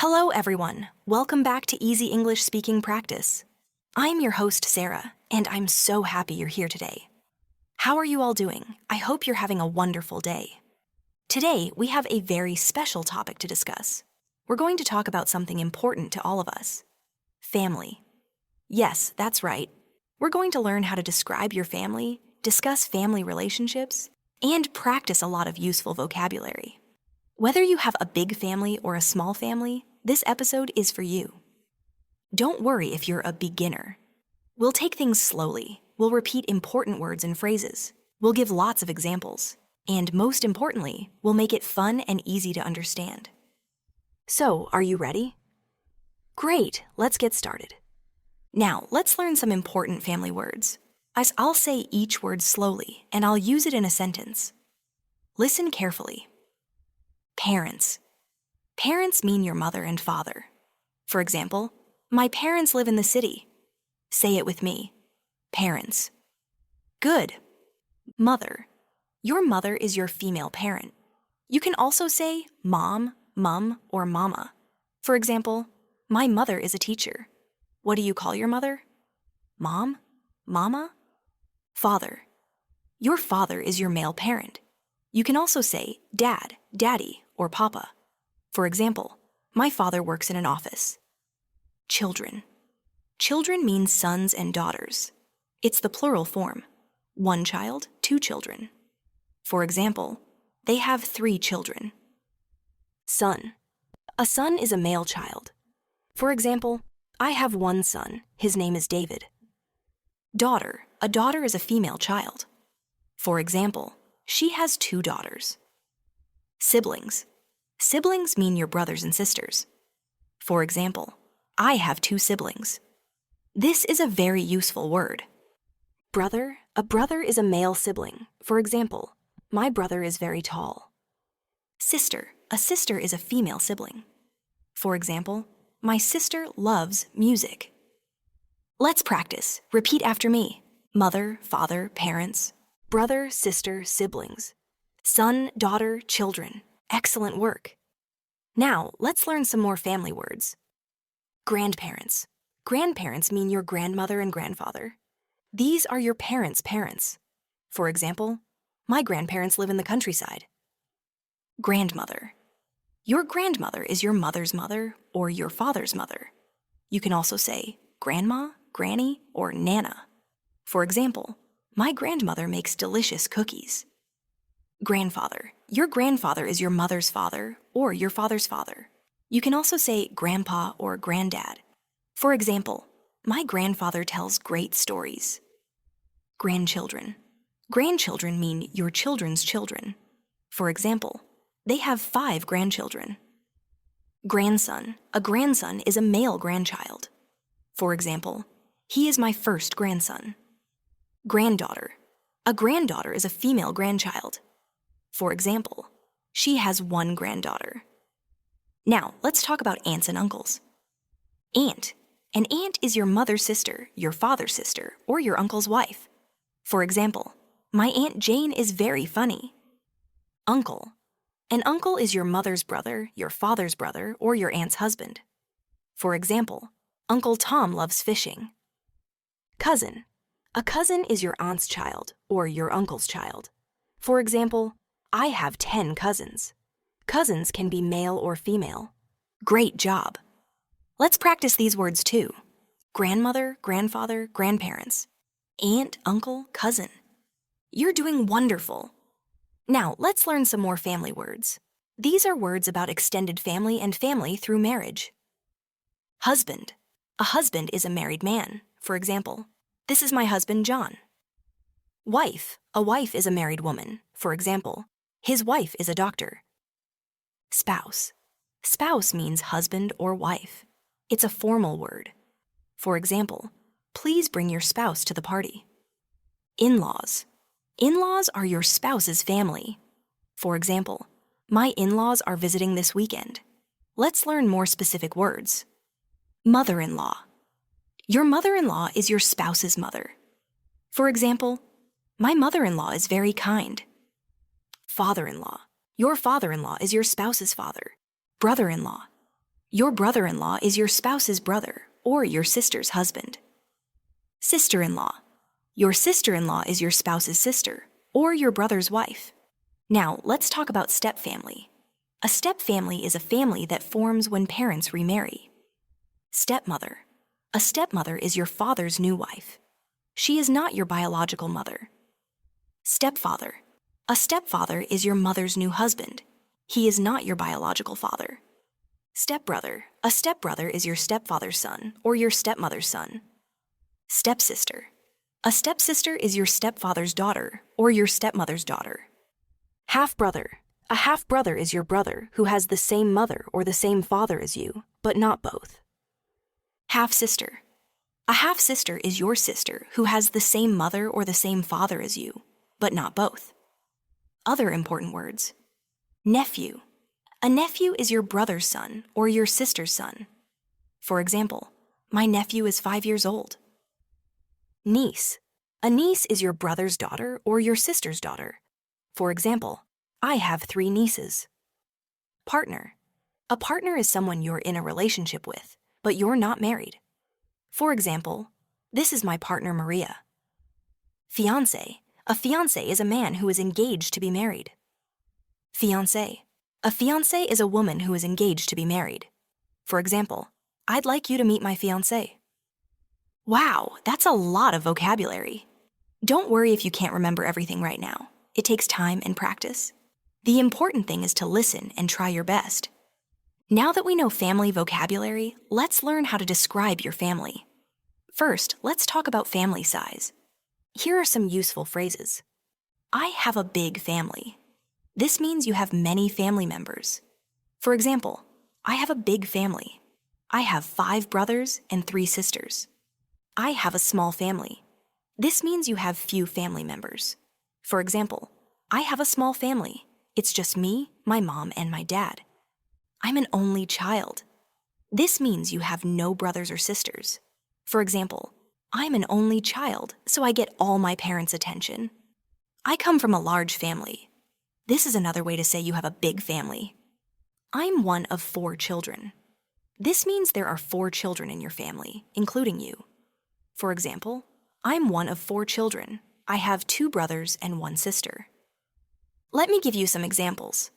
Hello, everyone. Welcome back to Easy English Speaking Practice. I'm your host, Sarah, and I'm so happy you're here today. How are you all doing? I hope you're having a wonderful day. Today, we have a very special topic to discuss. We're going to talk about something important to all of us: family. Yes, that's right. We're going to learn how to describe your family, discuss family relationships, and practice a lot of useful vocabulary. Whether you have a big family or a small family, this episode is for you. Don't worry if you're a beginner. We'll take things slowly. We'll repeat important words and phrases. We'll give lots of examples. And most importantly, we'll make it fun and easy to understand. So, are you ready? Great, let's get started. Now, let's learn some important family words. I'll say each word slowly, and I'll use it in a sentence. Listen carefully. Parents. Parents mean your mother and father. For example, my parents live in the city. Say it with me. Parents. Good. Mother. Your mother is your female parent. You can also say mom, mum, or mama. For example, my mother is a teacher. What do you call your mother? Mom? Mama? Father. Your father is your male parent. You can also say dad, daddy, or papa. For example, my father works in an office. Children. Children means sons and daughters. It's the plural form. One child, two children. For example, they have 3 children. Son. A son is a male child. For example, I have one son. His name is David. Daughter. A daughter is a female child. For example, she has 2 daughters. Siblings. Siblings mean your brothers and sisters. For example, I have 2 siblings. This is a very useful word. Brother. A brother is a male sibling. For example, my brother is very tall. Sister. A sister is a female sibling. For example, my sister loves music. Let's practice. Repeat after me. Mother, father, parents. Brother, sister, siblings. Son, daughter, children. Excellent work. Now, let's learn some more family words. Grandparents. Grandparents mean your grandmother and grandfather. These are your parents' parents. For example, my grandparents live in the countryside. Grandmother. Your grandmother is your mother's mother or your father's mother. You can also say grandma, granny, or nana. For example, my grandmother makes delicious cookies. Grandfather. Your grandfather is your mother's father or your father's father. You can also say grandpa or granddad. For example, my grandfather tells great stories. Grandchildren. Grandchildren mean your children's children. For example, they have 5 grandchildren. Grandson. A grandson is a male grandchild. For example, he is my first grandson. Granddaughter. A granddaughter is a female grandchild. For example, she has 1 granddaughter. Now, let's talk about aunts and uncles. Aunt. An aunt is your mother's sister, your father's sister, or your uncle's wife. For example, my Aunt Jane is very funny. Uncle. An uncle is your mother's brother, your father's brother, or your aunt's husband. For example, Uncle Tom loves fishing. Cousin. A cousin is your aunt's child or your uncle's child. For example, I have 10 cousins. Cousins can be male or female. Great job. Let's practice these words too. Grandmother, grandfather, grandparents. Aunt, uncle, cousin. You're doing wonderful. Now, let's learn some more family words. These are words about extended family and family through marriage. Husband. A husband is a married man. For example, this is my husband, John. Wife. A wife is a married woman. For example, his wife is a doctor. Spouse. Spouse means husband or wife. It's a formal word. For example, please bring your spouse to the party. In-laws. In-laws are your spouse's family. For example, my in-laws are visiting this weekend. Let's learn more specific words. Mother-in-law. Your mother-in-law is your spouse's mother. For example, my mother-in-law is very kind. Father-in-law. Your father-in-law is your spouse's father. Brother-in-law. Your brother-in-law is your spouse's brother or your sister's husband. Sister-in-law. Your sister-in-law is your spouse's sister or your brother's wife. Now, let's talk about stepfamily. A stepfamily is a family that forms when parents remarry. Stepmother. A stepmother is your father's new wife. She is not your biological mother. Stepfather. A stepfather is your mother's new husband. He is not your biological father. Stepbrother. A stepbrother is your stepfather's son or your stepmother's son. Stepsister. A stepsister is your stepfather's daughter or your stepmother's daughter. Half-brother. A half-brother is your brother who has the same mother or the same father as you, but not both. Half-sister. A half-sister is your sister who has the same mother or the same father as you, but not both. Other important words. Nephew. A nephew is your brother's son or your sister's son. For example, my nephew is 5 years old. Niece. A niece is your brother's daughter or your sister's daughter. For example, I have 3 nieces. Partner. A partner is someone you're in a relationship with, but you're not married. For example, this is my partner Maria. Fiancé. A fiancé is a man who is engaged to be married. Fiancée. A fiancée is a woman who is engaged to be married. For example, I'd like you to meet my fiancé. Wow, that's a lot of vocabulary. Don't worry if you can't remember everything right now. It takes time and practice. The important thing is to listen and try your best. Now that we know family vocabulary, let's learn how to describe your family. First, let's talk about family size. Here are some useful phrases. I have a big family. This means you have many family members. For example, I have a big family. I have 5 brothers and 3 sisters. I have a small family. This means you have few family members. For example, I have a small family. It's just me, my mom, and my dad. I'm an only child. This means you have no brothers or sisters. For example, I'm an only child, so I get all my parents' attention. I come from a large family. This is another way to say you have a big family. I'm one of 4 children. This means there are 4 children in your family, including you. For example, I'm one of 4 children. I have 2 brothers and 1 sister. Let me give you some examples.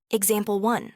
Example 1.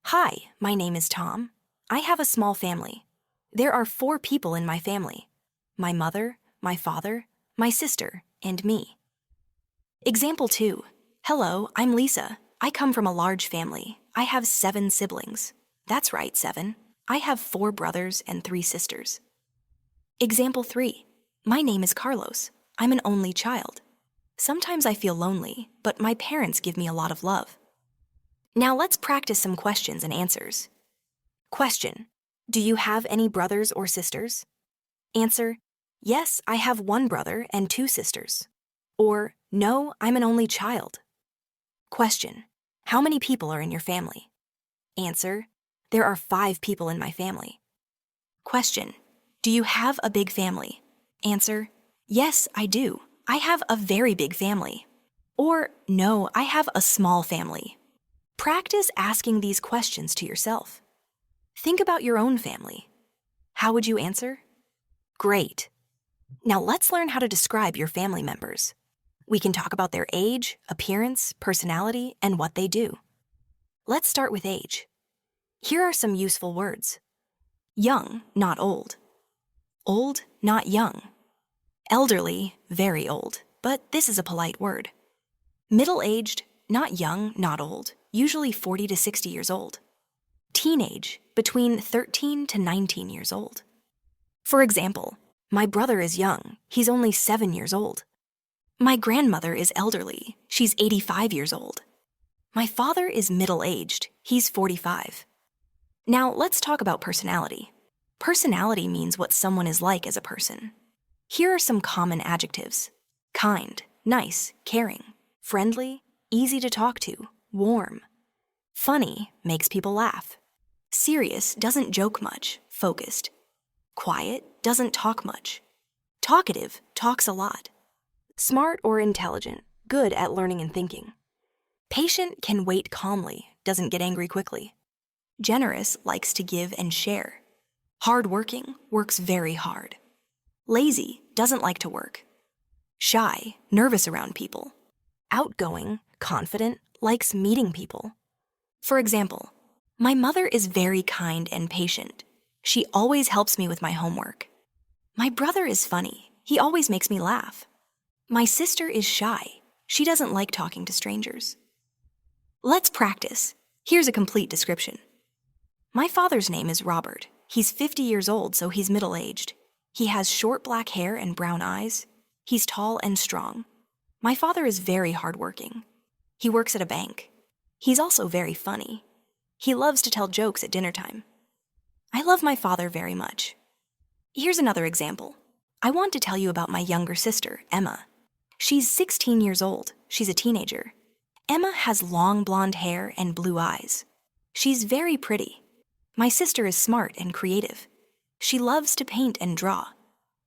Hi, my name is Tom. I have a small family. There are 4 people in my family. My mother, my father, my sister, and me. Example 2. Hello, I'm Lisa. I come from a large family. I have 7 siblings. That's right, 7. I have 4 brothers and 3 sisters. Example 3. My name is Carlos. I'm an only child. Sometimes I feel lonely, but my parents give me a lot of love. Now let's practice some questions and answers. Question. Do you have any brothers or sisters? Answer. Yes, I have 1 brother and 2 sisters. Or, no, I'm an only child. Question. How many people are in your family? Answer. There are 5 people in my family. Question. Do you have a big family? Answer. Yes, I do. I have a very big family. Or, no, I have a small family. Practice asking these questions to yourself. Think about your own family. How would you answer? Great. Now let's learn how to describe your family members. We can talk about their age, appearance, personality, and what they do. Let's start with age. Here are some useful words. Young, not old. Old, not young. Elderly, very old, but this is a polite word. Middle-aged, not young, not old, usually 40 to 60 years old. Teenage, between 13 to 19 years old. For example, my brother is young, he's only 7 years old. My grandmother is elderly, she's 85 years old. My father is middle-aged, he's 45. Now let's talk about personality. Personality means what someone is like as a person. Here are some common adjectives. Kind, nice, caring, friendly, easy to talk to, warm. Funny, makes people laugh. Serious, doesn't joke much, focused. Quiet, doesn't talk much. Talkative, talks a lot. Smart or intelligent, good at learning and thinking. Patient, can wait calmly, doesn't get angry quickly. Generous likes to give and share. Hardworking works very hard. Lazy doesn't like to work. Shy, nervous around people. Outgoing, confident, likes meeting people. For example, my mother is very kind and patient. She always helps me with my homework. My brother is funny. He always makes me laugh. My sister is shy. She doesn't like talking to strangers. Let's practice. Here's a complete description. My father's name is Robert. He's 50 years old, so he's middle-aged. He has short black hair and brown eyes. He's tall and strong. My father is very hardworking. He works at a bank. He's also very funny. He loves to tell jokes at dinner time. I love my father very much. Here's another example. I want to tell you about my younger sister, Emma. She's 16 years old. She's a teenager. Emma has long blonde hair and blue eyes. She's very pretty. My sister is smart and creative. She loves to paint and draw.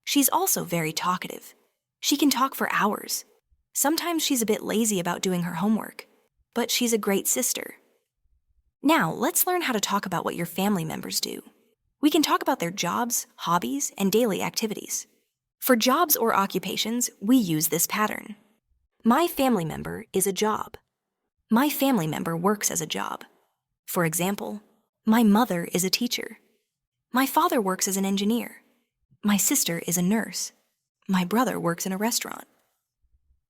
She's also very talkative. She can talk for hours. Sometimes she's a bit lazy about doing her homework, but she's a great sister. Now, let's learn how to talk about what your family members do. We can talk about their jobs, hobbies, and daily activities. For jobs or occupations, we use this pattern. My family member is a job. My family member works as a job. For example, my mother is a teacher. My father works as an engineer. My sister is a nurse. My brother works in a restaurant.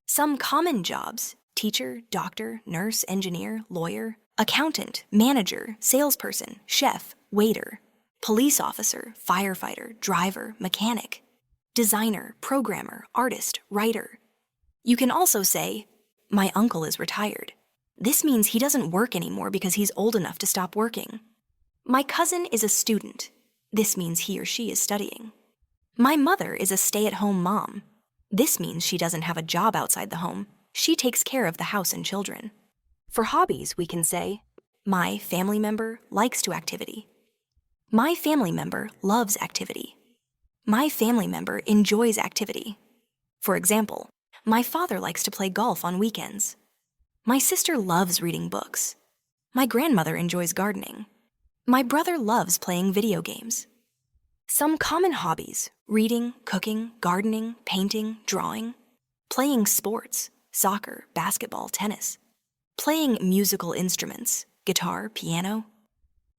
Some common jobs: teacher, doctor, nurse, engineer, lawyer, accountant, manager, salesperson, chef, waiter, police officer, firefighter, driver, mechanic, designer, programmer, artist, writer. You can also say, my uncle is retired. This means he doesn't work anymore because he's old enough to stop working. My cousin is a student. This means he or she is studying. My mother is a stay-at-home mom. This means she doesn't have a job outside the home. She takes care of the house and children. For hobbies, we can say, my family member likes to activity. My family member loves activity. My family member enjoys activity. For example, my father likes to play golf on weekends. My sister loves reading books. My grandmother enjoys gardening. My brother loves playing video games. Some common hobbies: reading, cooking, gardening, painting, drawing, playing sports, soccer, basketball, tennis, playing musical instruments, guitar, piano,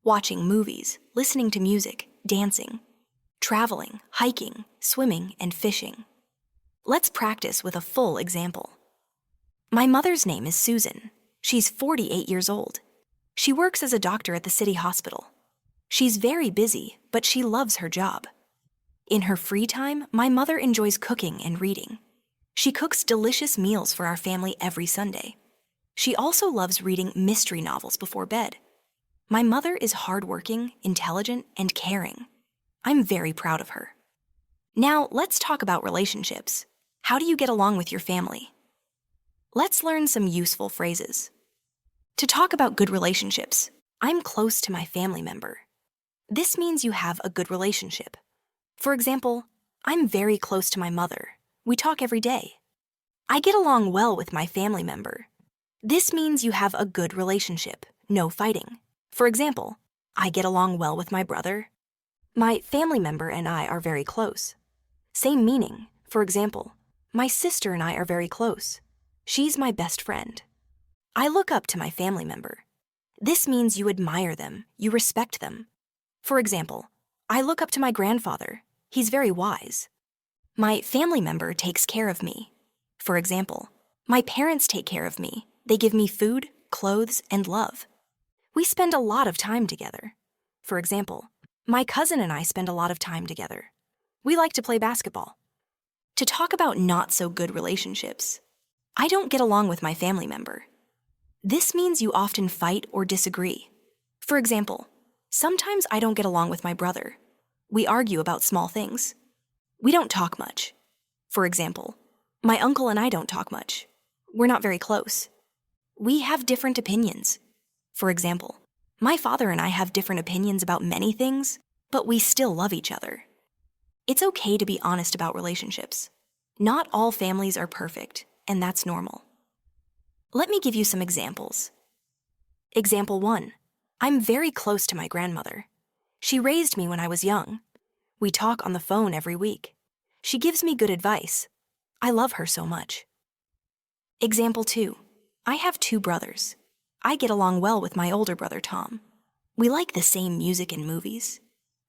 watching movies, listening to music, dancing, traveling, hiking, swimming, and fishing. Let's practice with a full example. My mother's name is Susan. She's 48 years old. She works as a doctor at the city hospital. She's very busy, but she loves her job. In her free time, my mother enjoys cooking and reading. She cooks delicious meals for our family every Sunday. She also loves reading mystery novels before bed. My mother is hardworking, intelligent, and caring. I'm very proud of her. Now, let's talk about relationships. How do you get along with your family? Let's learn some useful phrases. To talk about good relationships, I'm close to my family member. This means you have a good relationship. For example, I'm very close to my mother. We talk every day. I get along well with my family member. This means you have a good relationship, no fighting. For example, I get along well with my brother. My family member and I are very close. Same meaning. For example, my sister and I are very close. She's my best friend. I look up to my family member. This means you admire them, you respect them. For example, I look up to my grandfather. He's very wise. My family member takes care of me. For example, my parents take care of me. They give me food, clothes, and love. We spend a lot of time together. For example, my cousin and I spend a lot of time together. We like to play basketball. To talk about not so good relationships, I don't get along with my family member. This means you often fight or disagree. For example, sometimes I don't get along with my brother. We argue about small things. We don't talk much. For example, my uncle and I don't talk much. We're not very close. We have different opinions. For example, my father and I have different opinions about many things, but we still love each other. It's okay to be honest about relationships. Not all families are perfect, and that's normal. Let me give you some examples. Example 1. I'm very close to my grandmother. She raised me when I was young. We talk on the phone every week. She gives me good advice. I love her so much. Example 2. I have 2 brothers. I get along well with my older brother Tom. We like the same music and movies.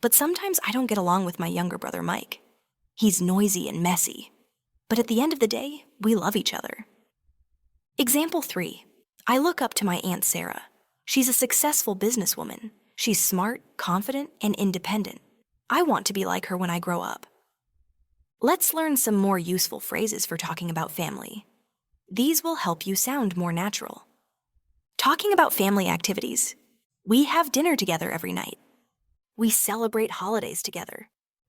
But sometimes I don't get along with my younger brother Mike. He's noisy and messy. But at the end of the day, we love each other. Example 3. I look up to my Aunt Sarah. She's a successful businesswoman. She's smart, confident, and independent. I want to be like her when I grow up. Let's learn some more useful phrases for talking about family. These will help you sound more natural. Talking about family activities. We have dinner together every night. We celebrate holidays together.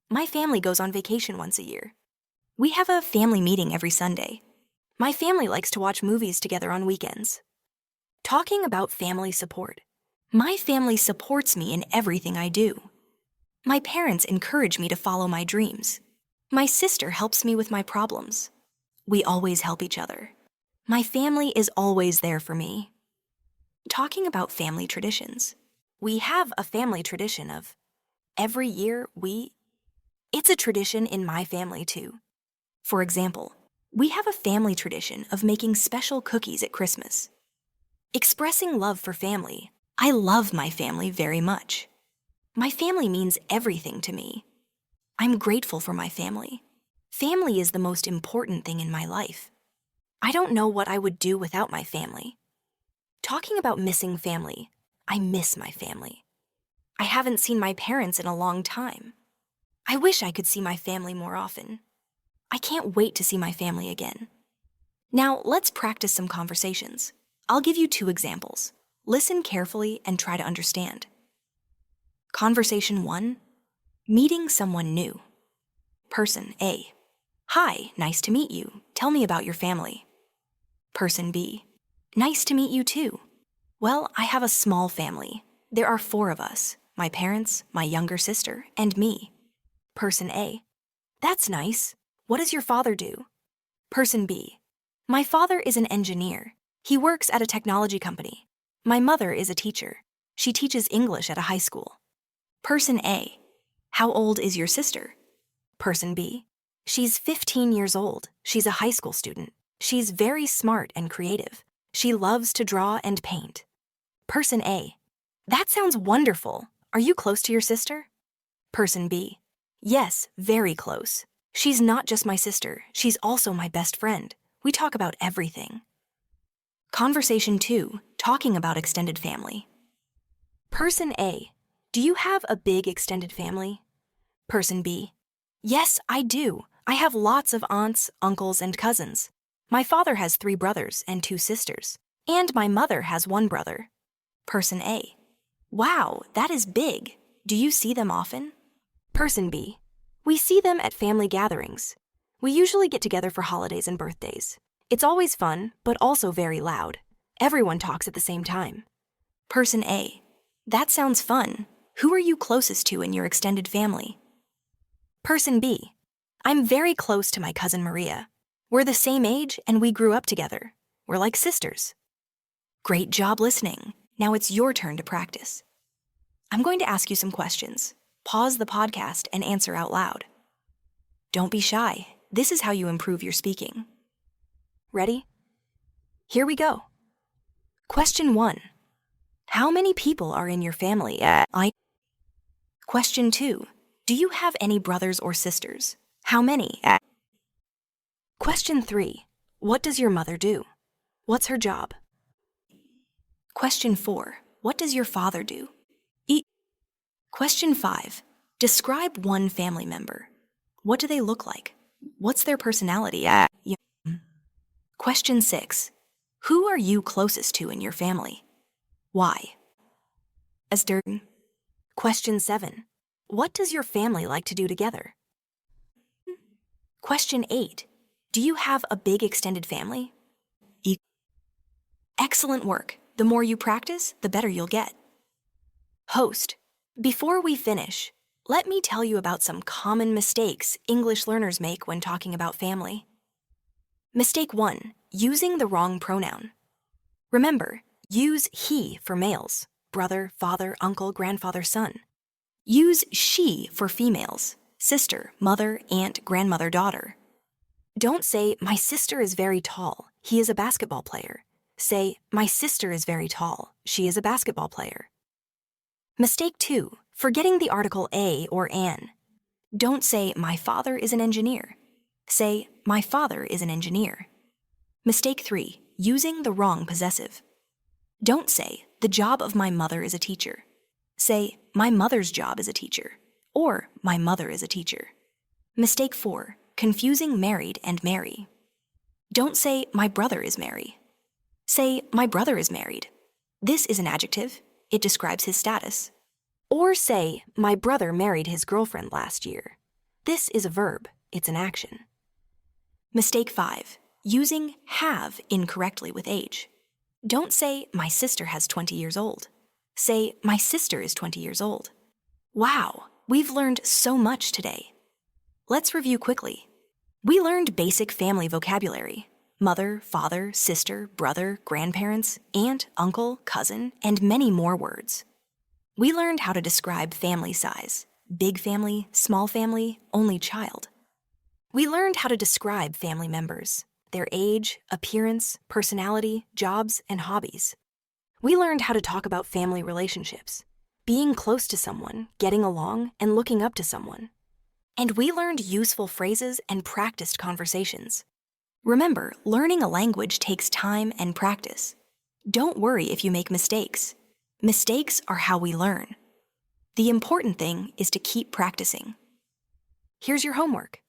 My family goes on vacation once a year. We have a family meeting every Sunday. My family likes to watch movies together on weekends. Talking about family support. My family supports me in everything I do. My parents encourage me to follow my dreams. My sister helps me with my problems. We always help each other. My family is always there for me. Talking about family traditions. We have a family tradition of every year It's a tradition in my family too. For example, we have a family tradition of making special cookies at Christmas. Expressing love for family. I love my family very much. My family means everything to me. I'm grateful for my family. Family is the most important thing in my life. I don't know what I would do without my family. Talking about missing family. I miss my family. I haven't seen my parents in a long time. I wish I could see my family more often. I can't wait to see my family again. Now, let's practice some conversations. I'll give you 2 examples. Listen carefully and try to understand. Conversation 1. Meeting someone new. Person A. Hi, nice to meet you. Tell me about your family. Person B. Nice to meet you too. Well, I have a small family. There are 4 of us. My parents, my younger sister, and me. Person A. That's nice. What does your father do? Person B. My father is an engineer. He works at a technology company. My mother is a teacher. She teaches English at a high school. Person A. How old is your sister? Person B. She's 15 years old. She's a high school student. She's very smart and creative. She loves to draw and paint. Person A. That sounds wonderful. Are you close to your sister? Person B. Yes, very close. She's not just my sister. She's also my best friend. We talk about everything. Conversation 2. Talking about extended family. Person A. Do you have a big extended family? Person B. Yes, I do. I have lots of aunts, uncles, and cousins. My father has 3 brothers and 2 sisters. And my mother has 1 brother. Person A. Wow, that is big. Do you see them often? Person B. We see them at family gatherings. We usually get together for holidays and birthdays. It's always fun, but also very loud. Everyone talks at the same time. Person A. That sounds fun. Who are you closest to in your extended family? Person B. I'm very close to my cousin Maria. We're the same age and we grew up together. We're like sisters. Great job listening. Now it's your turn to practice. I'm going to ask you some questions. Pause the podcast and answer out loud. Don't be shy. This is how you improve your speaking. Ready? Here we go. Question 1. How many people are in your family? Question 2. Do you have any brothers or sisters? How many? Question 3. What does your mother do? What's her job? Question 4. What does your father do? Question 5. Describe one family member. What do they look like? What's their personality? Question 6. Who are you closest to in your family? Why? Question 7. What does your family like to do together? Question 8. Do you have a big extended family? Excellent work. The more you practice, the better you'll get. Host. Before we finish, let me tell you about some common mistakes English learners make when talking about family. Mistake 1. Using the wrong pronoun. Remember, use he for males. brother, father, uncle, grandfather, son. Use she for females, sister, mother, aunt, grandmother, daughter. Don't say, my sister is very tall, he is a basketball player. Say, my sister is very tall, she is a basketball player. Mistake 2, forgetting the article a or an. Don't say, my father is an engineer. Say, my father is an engineer. Mistake 3, using the wrong possessive. Don't say, the job of my mother is a teacher. Say, my mother's job is a teacher, or my mother is a teacher. Mistake 4, confusing married and marry. Don't say, my brother is married. Say, my brother is married. This is an adjective. It describes his status. Or say, my brother married his girlfriend last year. This is a verb. It's an action. Mistake 5, using have incorrectly with age. Don't say, my sister has 20 years old. Say, my sister is 20 years old. Wow, we've learned so much today. Let's review quickly. We learned basic family vocabulary: mother, father, sister, brother, grandparents, aunt, uncle, cousin, and many more words. We learned how to describe family size: big family, small family, only child. We learned how to describe family members: their age, appearance, personality, jobs, and hobbies. We learned how to talk about family relationships: being close to someone, getting along, and looking up to someone. And we learned useful phrases and practiced conversations. Remember, learning a language takes time and practice. Don't worry if you make mistakes. Mistakes are how we learn. The important thing is to keep practicing. Here's your homework.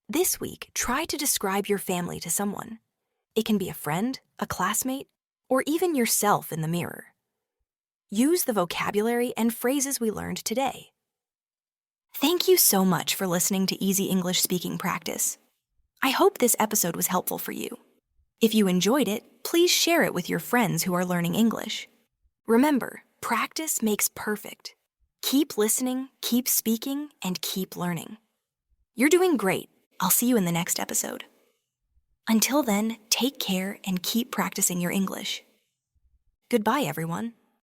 This week, try to describe your family to someone. It can be a friend, a classmate, or even yourself in the mirror. Use the vocabulary and phrases we learned today. Thank you so much for listening to Easy English Speaking Practice. I hope this episode was helpful for you. If you enjoyed it, please share it with your friends who are learning English. Remember, practice makes perfect. Keep listening, keep speaking, and keep learning. You're doing great. I'll see you in the next episode. Until then, take care and keep practicing your English. Goodbye, everyone.